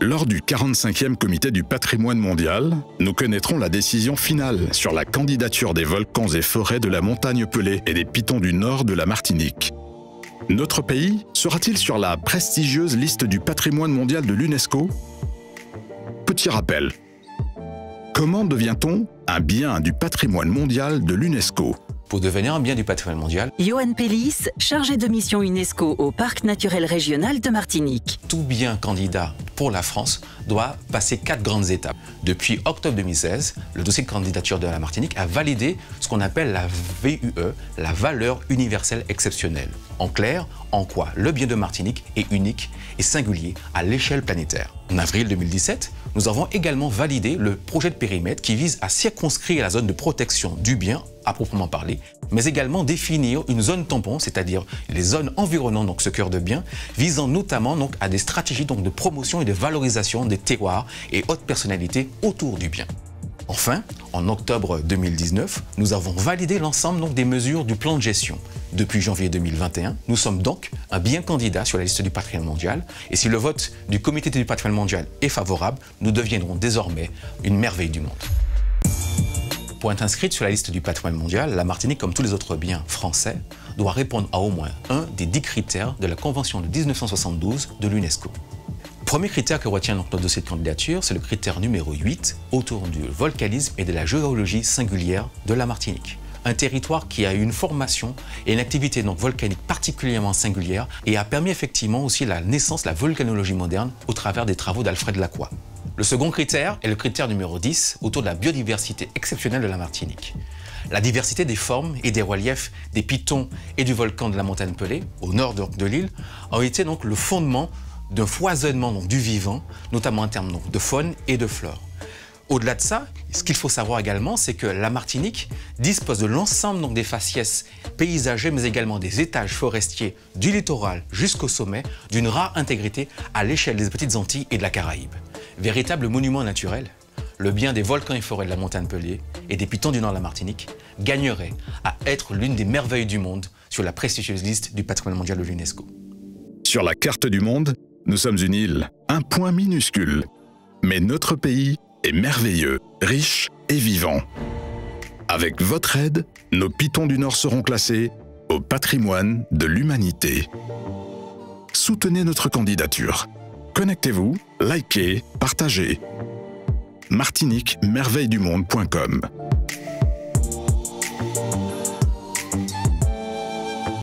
Lors du 45e comité du patrimoine mondial, nous connaîtrons la décision finale sur la candidature des volcans et forêts de la montagne Pelée et des pitons du nord de la Martinique. Notre pays sera-t-il sur la prestigieuse liste du patrimoine mondial de l'UNESCO? Petit rappel. Comment devient-on un bien du patrimoine mondial de l'UNESCO? Pour devenir un bien du patrimoine mondial, Johan Pellis, chargé de mission UNESCO au Parc naturel régional de Martinique. Tout bien candidat pour la France doit passer 4 grandes étapes. Depuis octobre 2016, le dossier de candidature de la Martinique a validé ce qu'on appelle la VUE, la valeur universelle exceptionnelle. En clair, en quoi le bien de Martinique est unique et singulier à l'échelle planétaire. En avril 2017, nous avons également validé le projet de périmètre qui vise à circonscrire la zone de protection du bien à proprement parler, mais également définir une zone tampon, c'est-à-dire les zones environnant donc ce cœur de bien, visant notamment donc à des stratégies donc de promotion et de valorisation des terroirs et autres personnalités autour du bien. Enfin, en octobre 2019, nous avons validé l'ensemble donc des mesures du plan de gestion. Depuis janvier 2021, nous sommes donc un bien candidat sur la liste du patrimoine mondial et si le vote du comité du patrimoine mondial est favorable, nous deviendrons désormais une merveille du monde. Pour être inscrite sur la liste du patrimoine mondial, la Martinique, comme tous les autres biens français, doit répondre à au moins un des 10 critères de la Convention de 1972 de l'UNESCO. Premier critère que retient donc notre dossier de candidature, c'est le critère numéro 8, autour du volcanisme et de la géologie singulière de la Martinique. Un territoire qui a eu une formation et une activité donc volcanique particulièrement singulière et a permis effectivement aussi la naissance de la volcanologie moderne au travers des travaux d'Alfred Lacroix. Le second critère est le critère numéro 10, autour de la biodiversité exceptionnelle de la Martinique. La diversité des formes et des reliefs des pitons et du volcan de la montagne Pelée, au nord de l'île, ont été donc le fondement d'un foisonnement donc, du vivant, notamment en termes donc, de faune et de flore. Au-delà de ça, ce qu'il faut savoir également, c'est que la Martinique dispose de l'ensemble donc, des faciès paysagers, mais également des étages forestiers du littoral jusqu'au sommet, d'une rare intégrité à l'échelle des Petites Antilles et de la Caraïbe. Véritable monument naturel, le bien des volcans et forêts de la montagne Pelée et des pitons du nord de la Martinique gagnerait à être l'une des merveilles du monde sur la prestigieuse liste du patrimoine mondial de l'UNESCO. Sur la carte du monde, nous sommes une île, un point minuscule. Mais notre pays est merveilleux, riche et vivant. Avec votre aide, nos pitons du Nord seront classés au patrimoine de l'humanité. Soutenez notre candidature. Connectez-vous, likez, partagez. martiniquemerveilledumonde.com